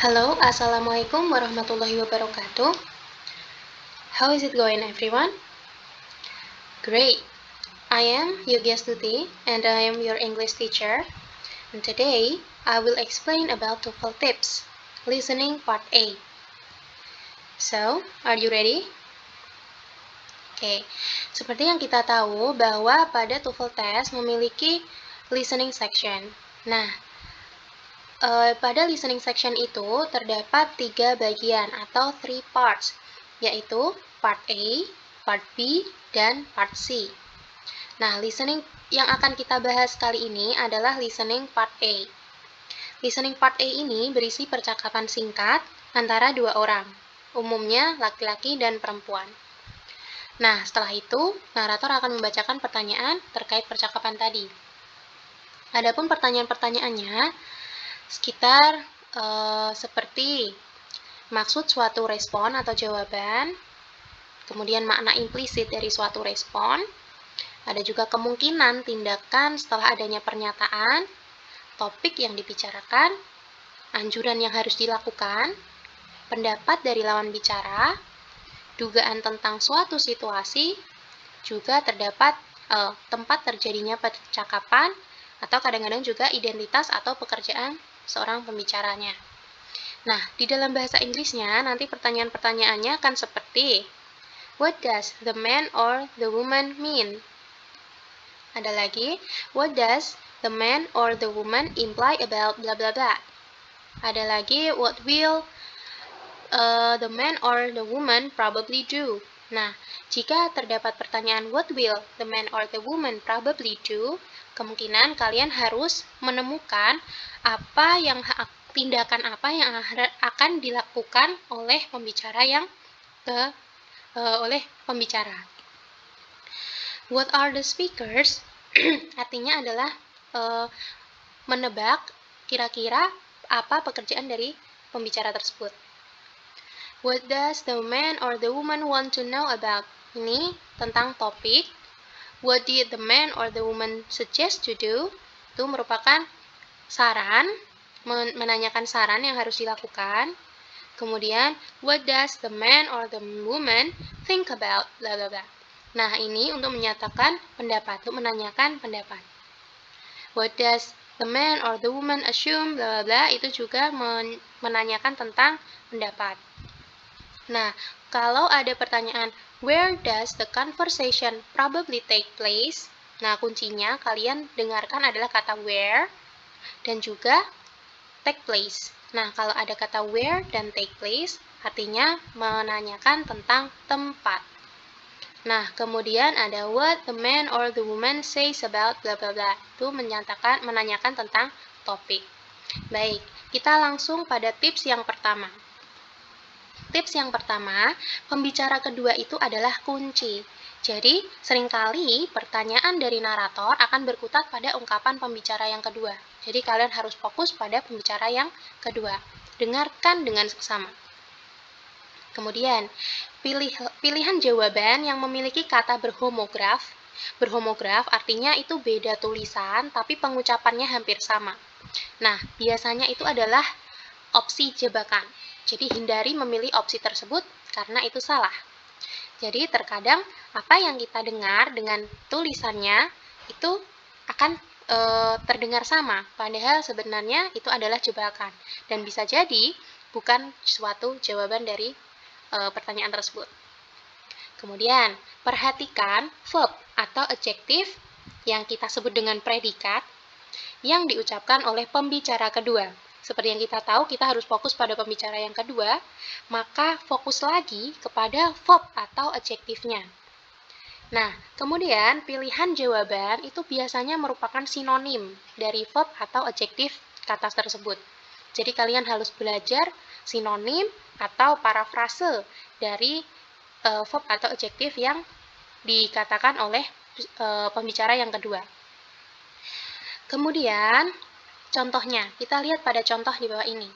Halo, Assalamualaikum warahmatullahi wabarakatuh. How is it going, everyone? Great. I am Yogya Stuti, and I am your English teacher. And today, I will explain about TOEFL tips, listening part A. So, are you ready? Oke, seperti yang kita tahu bahwa pada TOEFL test memiliki listening section. Nah, pada listening section itu terdapat 3 bagian atau 3 parts, yaitu part A, part B, dan part C. Nah, listening yang akan kita bahas kali ini adalah listening part A. Listening part A ini berisi percakapan singkat antara 2 orang, umumnya laki-laki dan perempuan. Nah, setelah itu, narator akan membacakan pertanyaan terkait percakapan tadi. Adapun pertanyaan-pertanyaannya sekitar seperti maksud suatu respon atau jawaban, kemudian makna implisit dari suatu respon, ada juga kemungkinan tindakan setelah adanya pernyataan, topik yang dibicarakan, anjuran yang harus dilakukan, pendapat dari lawan bicara, dugaan tentang suatu situasi, juga terdapat tempat terjadinya percakapan, atau kadang-kadang juga identitas atau pekerjaan seorang pembicaranya. Nah, di dalam bahasa Inggrisnya, nanti pertanyaan-pertanyaannya akan seperti what does the man or the woman mean? Ada lagi, what does the man or the woman imply about blah blah blah? Ada lagi, what will the man or the woman probably do? Nah, jika terdapat pertanyaan what will the man or the woman probably do, kemungkinan kalian harus menemukan tindakan apa yang akan dilakukan oleh pembicara What are the speakers? Artinya adalah menebak kira-kira apa pekerjaan dari pembicara tersebut. What does the man or the woman want to know about? Ini tentang topik. What did the man or the woman suggest to do? Itu merupakan saran, menanyakan saran yang harus dilakukan. Kemudian, what does the man or the woman think about blah blah blah. Nah, ini untuk menyatakan pendapat, untuk menanyakan pendapat. What does the man or the woman assume blah blah blah, itu juga menanyakan tentang pendapat. Nah, kalau ada pertanyaan where does the conversation probably take place? Nah, kuncinya kalian dengarkan adalah kata where dan juga take place. Nah, kalau ada kata where dan take place, artinya menanyakan tentang tempat. Nah, kemudian ada what the man or the woman says about blah blah blah. Itu menanyakan tentang topik. Baik, kita langsung pada tips yang pertama. Tips yang pertama, pembicara kedua itu adalah kunci. Jadi, seringkali pertanyaan dari narator akan berkutat pada ungkapan pembicara yang kedua. Jadi, kalian harus fokus pada pembicara yang kedua. Dengarkan dengan seksama. Kemudian, pilihan jawaban yang memiliki kata berhomograf. Berhomograf artinya itu beda tulisan, tapi pengucapannya hampir sama. Nah, biasanya itu adalah opsi jebakan. Jadi hindari memilih opsi tersebut karena itu salah. Jadi terkadang apa yang kita dengar dengan tulisannya itu akan terdengar sama, padahal sebenarnya itu adalah jebakan dan bisa jadi bukan suatu jawaban dari pertanyaan tersebut. Kemudian perhatikan verb atau adjektif yang kita sebut dengan predikat yang diucapkan oleh pembicara kedua. Seperti yang kita tahu, kita harus fokus pada pembicara yang kedua, maka fokus lagi kepada verb atau adjektifnya. Nah, kemudian pilihan jawaban itu biasanya merupakan sinonim dari verb atau adjektif kata tersebut. Jadi kalian harus belajar sinonim atau parafrase dari verb atau adjektif yang dikatakan oleh pembicara yang kedua. Kemudian, contohnya, kita lihat pada contoh di bawah ini.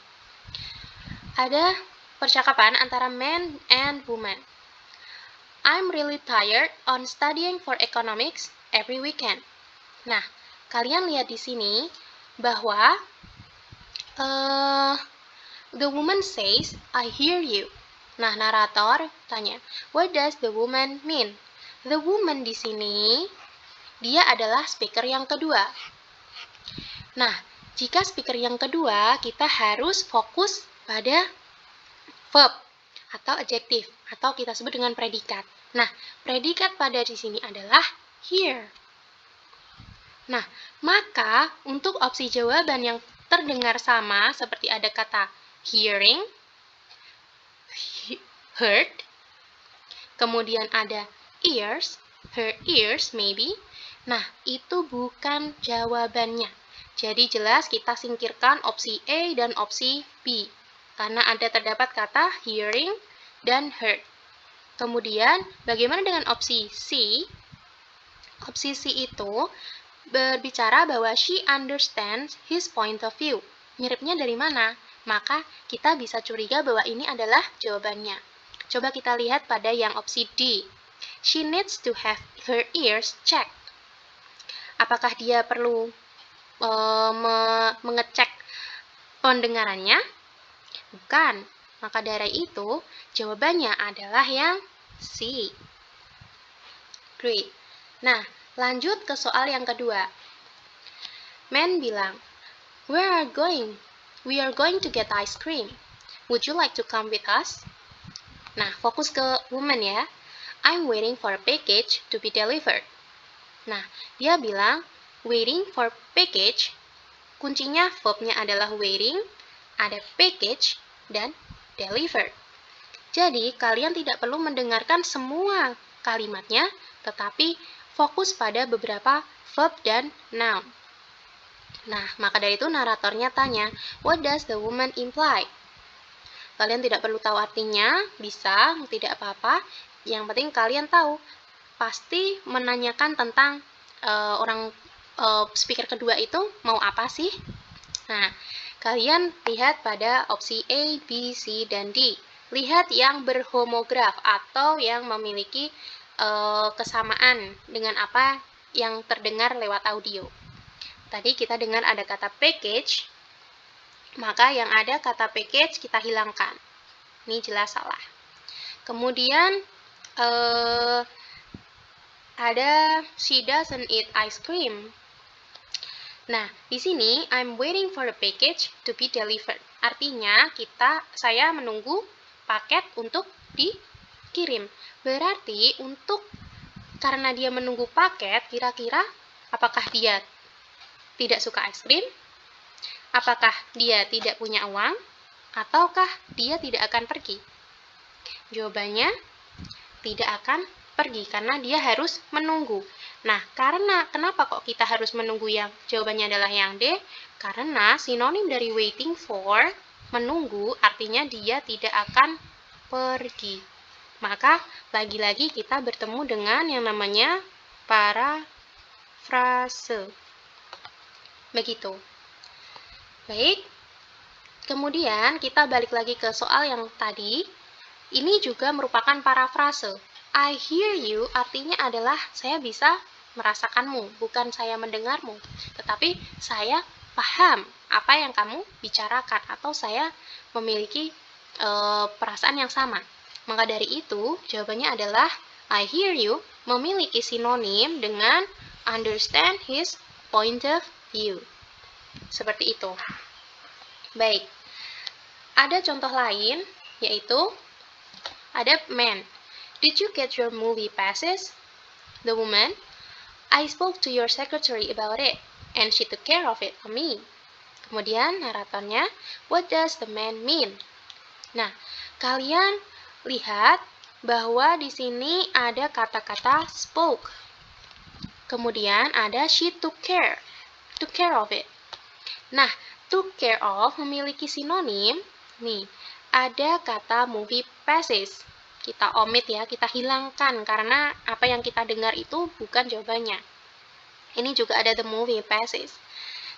Ada percakapan antara man and woman. I'm really tired on studying for economics every weekend. Nah, kalian lihat di sini bahwa The woman says, I hear you. Nah, narator tanya, what does the woman mean? The woman di sini, dia adalah speaker yang kedua. Nah, jika speaker yang kedua, kita harus fokus pada verb atau adjektif, atau kita sebut dengan predikat. Nah, predikat pada di sini adalah hear. Nah, maka untuk opsi jawaban yang terdengar sama, seperti ada kata hearing, heard, kemudian ada ears, her ears maybe. Nah, itu bukan jawabannya. Jadi jelas kita singkirkan opsi A dan opsi B. Karena ada terdapat kata hearing dan heard. Kemudian, bagaimana dengan opsi C? Opsi C itu berbicara bahwa she understands his point of view. Miripnya dari mana? Maka kita bisa curiga bahwa ini adalah jawabannya. Coba kita lihat pada yang opsi D. She needs to have her ears checked. Apakah dia perlu mengecek pendengarannya? Bukan. Maka dari itu, jawabannya adalah yang C. Great. Nah, lanjut ke soal yang kedua. Man bilang, We are going to get ice cream. Would you like to come with us? Nah, fokus ke woman ya. I'm waiting for a package to be delivered. Nah, dia bilang, waiting for package, kuncinya verbnya adalah waiting, ada package, dan delivered. Jadi, kalian tidak perlu mendengarkan semua kalimatnya, tetapi fokus pada beberapa verb dan noun. Nah, maka dari itu naratornya tanya, what does the woman imply? Kalian tidak perlu tahu artinya, bisa, tidak apa-apa. Yang penting kalian tahu, pasti menanyakan tentang speaker kedua itu mau apa sih? Nah, kalian lihat pada opsi A, B, C, dan D. Lihat yang berhomograf atau yang memiliki kesamaan dengan apa yang terdengar lewat audio. Tadi kita dengar ada kata package, maka yang ada kata package kita hilangkan. Ini jelas salah. Kemudian ada she doesn't eat ice cream. Nah, di sini I'm waiting for the package to be delivered. Artinya saya menunggu paket untuk dikirim. Berarti karena dia menunggu paket, kira-kira apakah dia tidak suka es krim? Apakah dia tidak punya uang? Ataukah dia tidak akan pergi? Jawabannya tidak akan pergi karena dia harus menunggu. Nah, kenapa kok kita harus menunggu yang jawabannya adalah yang D? Karena sinonim dari waiting for, menunggu, artinya dia tidak akan pergi. Maka, lagi-lagi kita bertemu dengan yang namanya parafrase. Begitu. Baik. Kemudian, kita balik lagi ke soal yang tadi. Ini juga merupakan parafrase. I hear you artinya adalah saya bisa merasakanmu, bukan saya mendengarmu. Tetapi saya paham apa yang kamu bicarakan atau saya memiliki perasaan yang sama. Maka dari itu, jawabannya adalah I hear you memiliki sinonim dengan understand his point of view. Seperti itu. Baik. Ada contoh lain, yaitu ada man. Did you get your movie passes? The woman, I spoke to your secretary about it, and she took care of it for me. Kemudian naratornya, what does the man mean? Nah, kalian lihat bahwa di sini ada kata-kata spoke. Kemudian ada she took care of it. Nah, took care of memiliki sinonim. Nih, ada kata movie passes. Kita omit ya, kita hilangkan karena apa yang kita dengar itu bukan jawabannya. Ini juga ada the movie passes.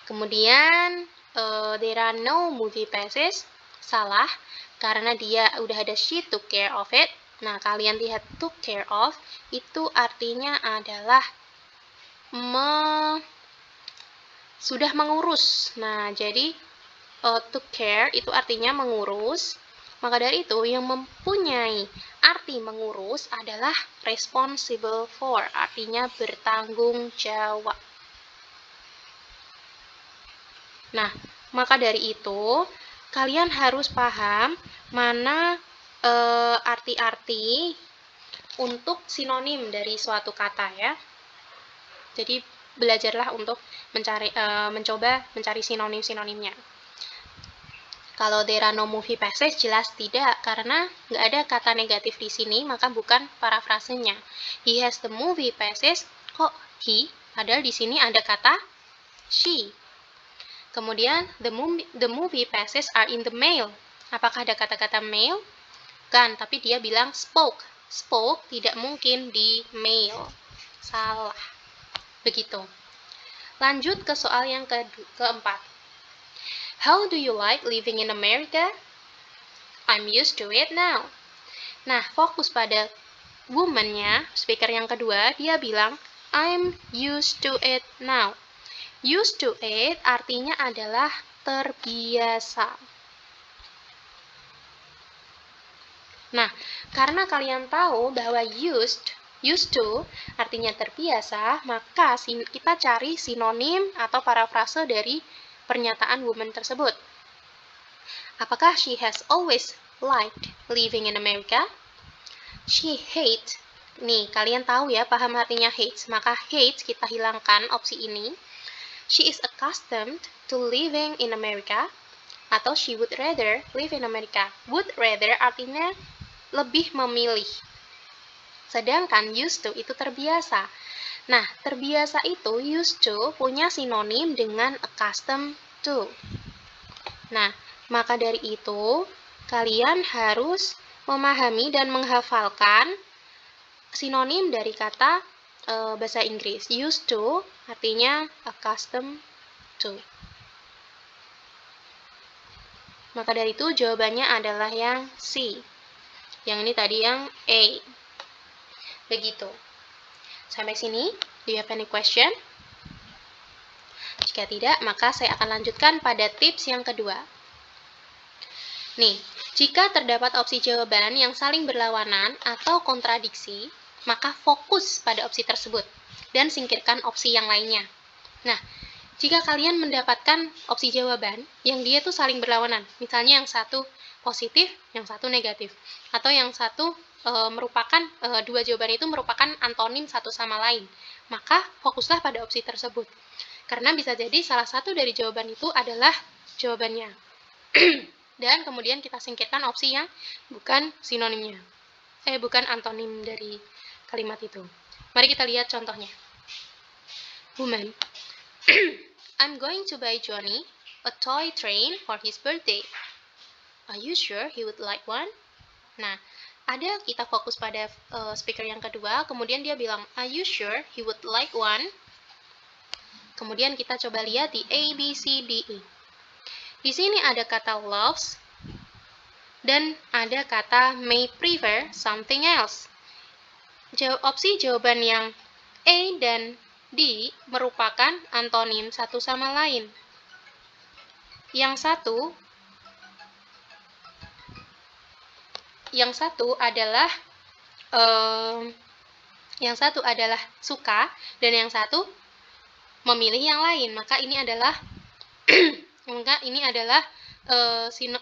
Kemudian there are no movie passes. Salah, karena dia udah ada she took care of it. Nah, kalian lihat took care of itu artinya adalah sudah mengurus. Nah, jadi To care itu artinya mengurus. Maka dari itu, yang mempunyai arti mengurus adalah responsible for, artinya bertanggung jawab. Nah, maka dari itu, kalian harus paham mana arti-arti untuk sinonim dari suatu kata ya. Jadi, belajarlah untuk mencoba mencari sinonim-sinonimnya. Kalau there are no movie passage, jelas tidak, karena nggak ada kata negatif di sini, maka bukan parafrasenya. He has the movie passage, kok he? Padahal di sini ada kata she. Kemudian, the movie passages are in the mail. Apakah ada kata-kata mail? Kan, tapi dia bilang spoke. Spoke tidak mungkin di mail. Salah. Begitu. Lanjut ke soal yang keempat. How do you like living in America? I'm used to it now. Nah, fokus pada woman-nya, speaker yang kedua, dia bilang, I'm used to it now. Used to it artinya adalah terbiasa. Nah, karena kalian tahu bahwa used to artinya terbiasa, maka kita cari sinonim atau parafrase dari pernyataan woman tersebut. Apakah she has always liked living in America? She hates. Nih, kalian tahu ya, paham artinya hates. Maka hates kita hilangkan opsi ini. She is accustomed to living in America. Atau she would rather live in America. Would rather artinya lebih memilih. Sedangkan used to itu terbiasa. Nah, terbiasa itu used to punya sinonim dengan accustomed to. Nah, maka dari itu, kalian harus memahami dan menghafalkan sinonim dari kata bahasa Inggris. Used to artinya accustomed to. Maka dari itu, jawabannya adalah yang C. Yang ini tadi yang A. Begitu. Sampai sini, do you have any question? Jika tidak, maka saya akan lanjutkan pada tips yang kedua. Nih, jika terdapat opsi jawaban yang saling berlawanan atau kontradiksi, maka fokus pada opsi tersebut dan singkirkan opsi yang lainnya. Nah, jika kalian mendapatkan opsi jawaban yang dia tuh saling berlawanan, misalnya yang satu positif, yang satu negatif, atau yang satu merupakan dua jawaban itu merupakan antonim satu sama lain, maka fokuslah pada opsi tersebut. Karena bisa jadi salah satu dari jawaban itu adalah jawabannya. Dan kemudian kita singkirkan opsi yang bukan sinonimnya. Bukan antonim dari kalimat itu. Mari kita lihat contohnya. Woman. I'm going to buy Johnny a toy train for his birthday. Are you sure he would like one? Nah, ada kita fokus pada speaker yang kedua, kemudian dia bilang, are you sure he would like one? Kemudian kita coba lihat di A, B, C, D, E. Di sini ada kata loves dan ada kata may prefer something else. Opsi jawaban yang A dan D merupakan antonim satu sama lain. Yang satu adalah suka dan yang satu memilih yang lain, maka ini adalah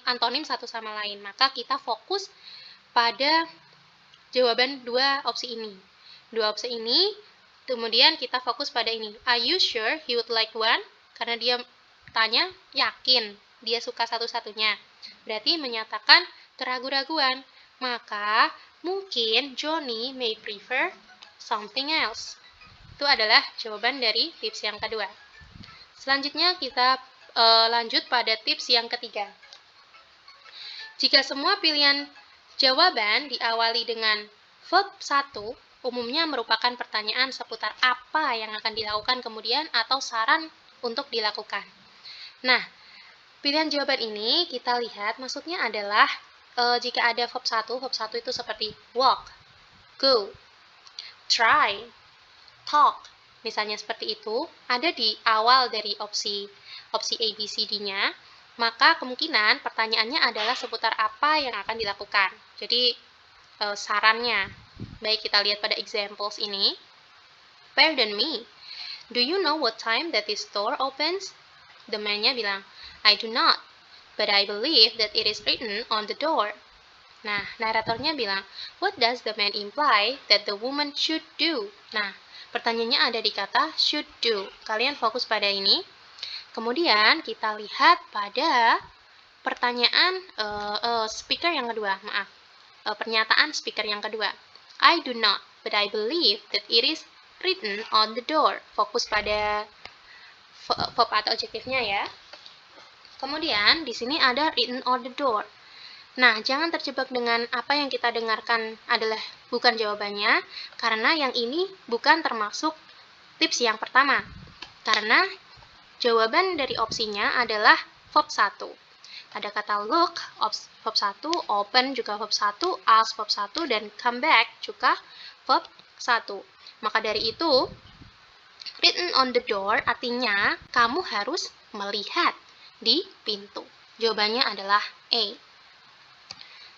antonim satu sama lain. Maka kita fokus pada jawaban dua opsi ini. Dua opsi ini, kemudian kita fokus pada ini. Are you sure he would like one? Karena dia tanya, yakin dia suka satu-satunya. Berarti menyatakan keraguan-raguan. Maka mungkin Johnny may prefer something else. Itu adalah jawaban dari tips yang kedua. Selanjutnya kita lanjut pada tips yang ketiga. Jika semua pilihan jawaban diawali dengan verb 1, umumnya merupakan pertanyaan seputar apa yang akan dilakukan kemudian atau saran untuk dilakukan. Nah, pilihan jawaban ini kita lihat maksudnya adalah jika ada verb 1 itu seperti walk, go, try, talk, misalnya seperti itu, ada di awal dari opsi A, B, C, D-nya. maka kemungkinan pertanyaannya adalah seputar apa yang akan dilakukan. Jadi, sarannya, baik kita lihat pada examples ini. Pardon me, do you know what time that this store opens? The man-nya bilang, I do not, but I believe that it is written on the door. Nah, naratornya bilang, what does the man imply that the woman should do? Nah, pertanyaannya ada di kata should do. Kalian fokus pada ini. Kemudian kita lihat pada pertanyaan speaker yang kedua, pernyataan speaker yang kedua. I do not, but I believe that it is written on the door. Fokus pada verb atau adjektifnya ya. Kemudian di sini ada written on the door. Nah, jangan terjebak dengan apa yang kita dengarkan adalah bukan jawabannya, karena yang ini bukan termasuk tips yang pertama. Karena jawaban dari opsinya adalah verb 1. Ada kata look, verb 1, open juga verb 1, ask verb 1, dan come back juga verb 1. Maka dari itu, written on the door artinya kamu harus melihat di pintu. Jawabannya adalah A.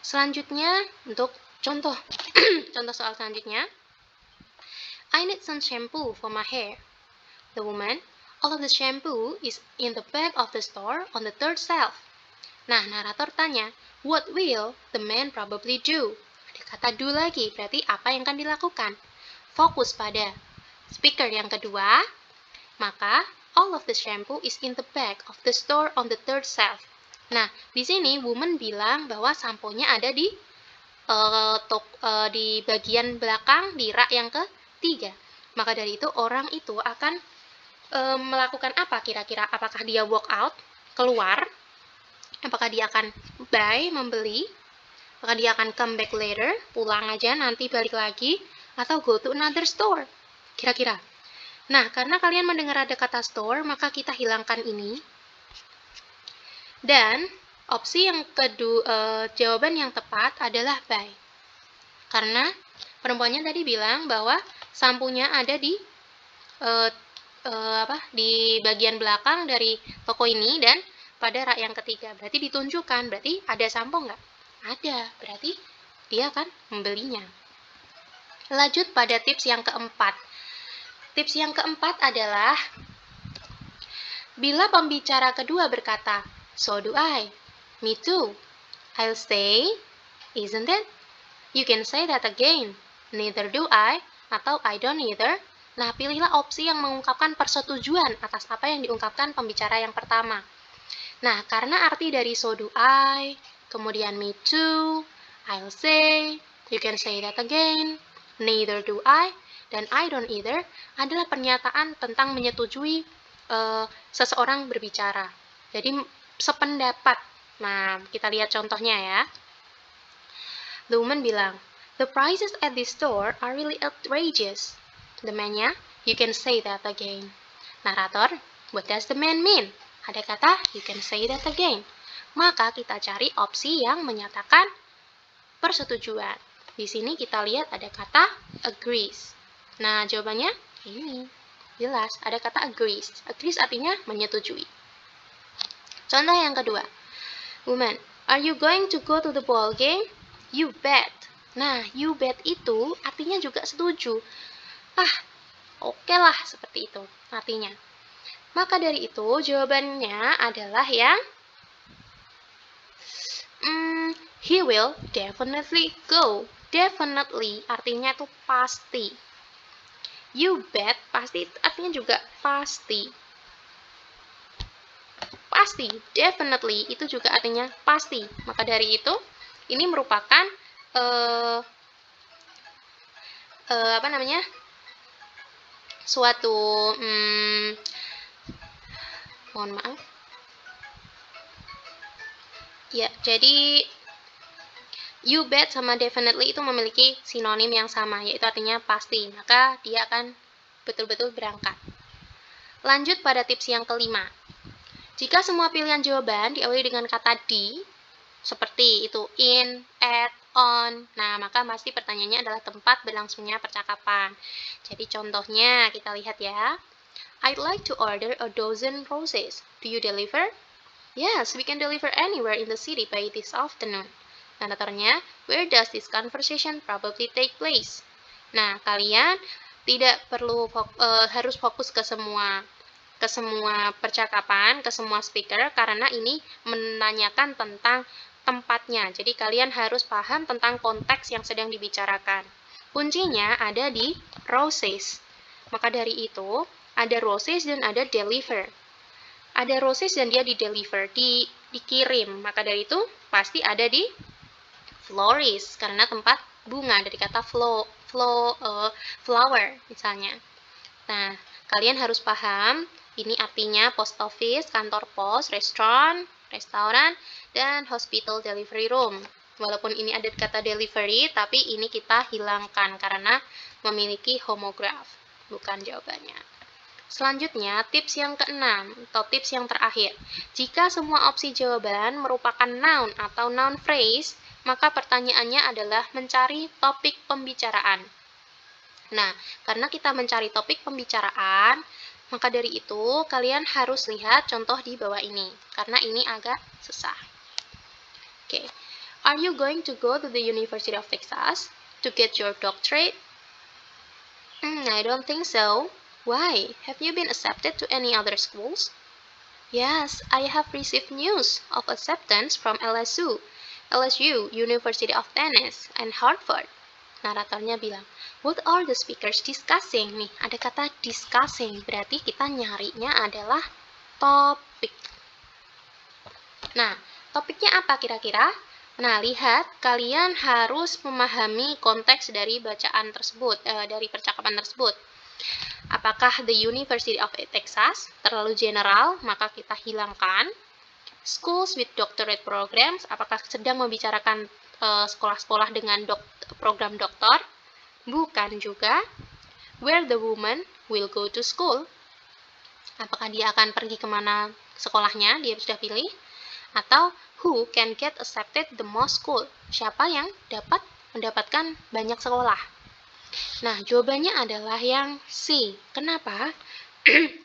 Selanjutnya, untuk contoh contoh soal selanjutnya. I need some shampoo for my hair. The woman, all of the shampoo is in the back of the store on the third shelf. Nah, narator tanya, what will the man probably do? Ada kata do lagi, berarti apa yang akan dilakukan? Fokus pada speaker yang kedua, maka all of the shampoo is in the back of the store on the third shelf. Nah, di sini woman bilang bahwa sampo-nya ada di bagian belakang di rak yang ketiga. Maka dari itu orang itu akan melakukan apa kira-kira? Apakah dia walk out, keluar? Apakah dia akan buy, membeli? Apakah dia akan come back later, pulang aja nanti balik lagi? Atau go to another store? Kira-kira. Nah, karena kalian mendengar ada kata store, maka kita hilangkan ini. Dan opsi yang kedua, jawaban yang tepat adalah buy. Karena perempuannya tadi bilang bahwa sampunya ada di di bagian belakang dari toko ini dan pada rak yang ketiga. Berarti ditunjukkan, berarti ada sampo nggak? Ada, berarti dia akan membelinya. Lanjut pada tips yang keempat. Tips yang keempat adalah bila pembicara kedua berkata, so do I. Me too. I'll say, isn't it? You can say that again. Neither do I, atau I don't either. Nah, pilihlah opsi yang mengungkapkan persetujuan atas apa yang diungkapkan pembicara yang pertama. Nah, karena arti dari so do I, kemudian me too, I'll say, you can say that again, neither do I, dan I don't either adalah pernyataan tentang menyetujui seseorang berbicara. Jadi, sependapat. Nah, kita lihat contohnya ya. The woman bilang, the prices at this store are really outrageous. The man-nya, you can say that again. Narator, what does the man mean? Ada kata, you can say that again. Maka kita cari opsi yang menyatakan persetujuan. Di sini kita lihat ada kata agrees. Nah, jawabannya ini. Jelas, ada kata agrees. Agrees artinya menyetujui. Contoh yang kedua. Woman, are you going to go to the ball game? You bet. Nah, you bet itu artinya juga setuju. Oke lah, seperti itu artinya. Maka dari itu, jawabannya adalah yang he will definitely go. Definitely artinya itu pasti. You bet pasti artinya juga pasti. Pasti, definitely itu juga artinya pasti. Maka dari itu, ini merupakan suatu mohon maaf. Ya, jadi you bet sama definitely itu memiliki sinonim yang sama, yaitu artinya pasti. Maka dia akan betul-betul berangkat. Lanjut pada tips yang kelima. Jika semua pilihan jawaban diawali dengan kata di, seperti itu in, at, on, nah maka pasti pertanyaannya adalah tempat berlangsungnya percakapan. Jadi contohnya kita lihat ya. I'd like to order a dozen roses. Do you deliver? Yes, we can deliver anywhere in the city by this afternoon. Naratornya, where does this conversation probably take place? Nah, kalian tidak perlu harus fokus ke semua percakapan, ke semua speaker, karena ini menanyakan tentang tempatnya. Jadi kalian harus paham tentang konteks yang sedang dibicarakan. Kuncinya ada di roses. Maka dari itu, ada roses dan ada deliver. Ada roses dan dia di-deliver, dikirim. Maka dari itu, pasti ada di florist, karena tempat bunga, dari kata flower misalnya. Nah, kalian harus paham, ini artinya post office, kantor pos, restoran, dan hospital delivery room. Walaupun ini ada kata delivery, tapi ini kita hilangkan karena memiliki homograf. Bukan jawabannya. Selanjutnya, tips yang keenam, atau tips yang terakhir. Jika semua opsi jawaban merupakan noun atau noun phrase, maka pertanyaannya adalah mencari topik pembicaraan. Nah, karena kita mencari topik pembicaraan, maka dari itu kalian harus lihat contoh di bawah ini, karena ini agak susah. Oke, are you going to go to the University of Texas to get your doctorate? I don't think so. Why? Have you been accepted to any other schools? Yes, I have received news of acceptance from LSU, University of Tennessee, and Harvard. Naratornya bilang, what are the speakers discussing? Nih, ada kata discussing, berarti kita nyarinya adalah topik. Nah, topiknya apa kira-kira? Nah, lihat, kalian harus memahami konteks dari bacaan tersebut, dari percakapan tersebut. Apakah the University of Texas? Terlalu general, maka kita hilangkan. Schools with doctorate programs, apakah sedang membicarakan sekolah-sekolah dengan program doktor? Bukan juga. Where the woman will go to school? Apakah dia akan pergi kemana sekolahnya? Dia sudah pilih. Atau who can get accepted the most school? Siapa yang dapat mendapatkan banyak sekolah? Nah, jawabannya adalah yang C. Kenapa?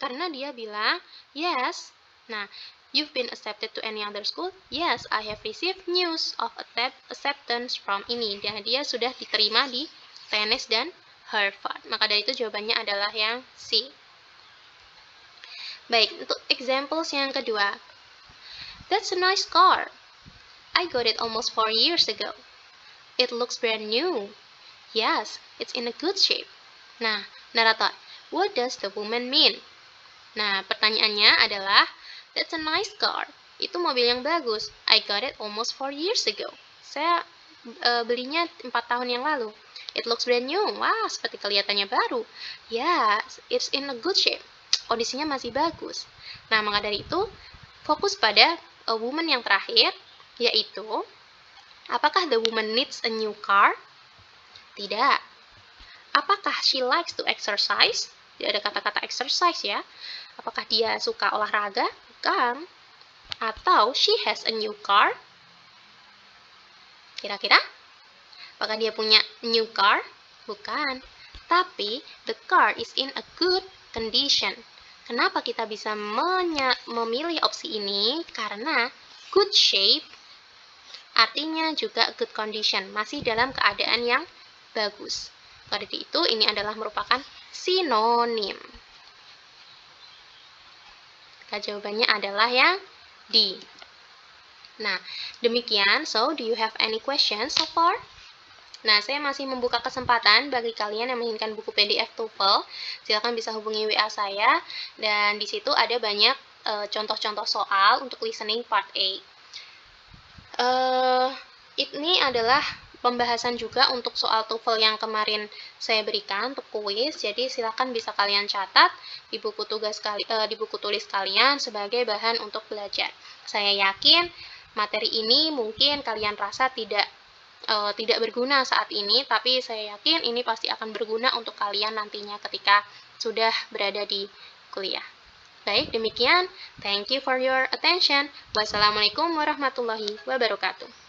Karena dia bilang yes. Nah, you've been accepted to any other school? Yes, I have received news of acceptance from ini. Dan dia sudah diterima di Tennessee dan Harvard. Maka dari itu jawabannya adalah yang C. Baik, untuk examples yang kedua. That's a nice car. I got it almost 4 years ago. It looks brand new. Yes, it's in a good shape. Nah, narator, what does the woman mean? Nah, pertanyaannya adalah, that's a nice car. Itu mobil yang bagus. I got it almost 4 years ago. Saya belinya 4 tahun yang lalu. It looks brand new. Wah, seperti kelihatannya baru. Yes, it's in a good shape. Kondisinya masih bagus. Nah, maka dari itu, fokus pada a woman yang terakhir, yaitu, apakah the woman needs a new car? Tidak. Apakah she likes to exercise? Tidak ada kata-kata exercise ya. Apakah dia suka olahraga? Bukan. Atau she has a new car? Kira-kira? Apakah dia punya new car? Bukan. Tapi the car is in a good condition. Kenapa kita bisa memilih opsi ini? Karena good shape artinya juga good condition. Masih dalam keadaan yang bagus. Pada itu, ini adalah merupakan sinonim. Maka jawabannya adalah yang D. Nah, demikian. So, do you have any questions so far? Nah, saya masih membuka kesempatan bagi kalian yang menginginkan buku PDF TOEFL. Silakan bisa hubungi WA saya. Dan di situ ada banyak contoh-contoh soal untuk listening part A. Ini adalah pembahasan juga untuk soal TOEFL yang kemarin saya berikan untuk kuis. Jadi silakan bisa kalian catat di buku tulis kalian sebagai bahan untuk belajar. Saya yakin materi ini mungkin kalian rasa tidak berguna saat ini, tapi saya yakin ini pasti akan berguna untuk kalian nantinya ketika sudah berada di kuliah. Baik, demikian. Thank you for your attention. Wassalamualaikum warahmatullahi wabarakatuh.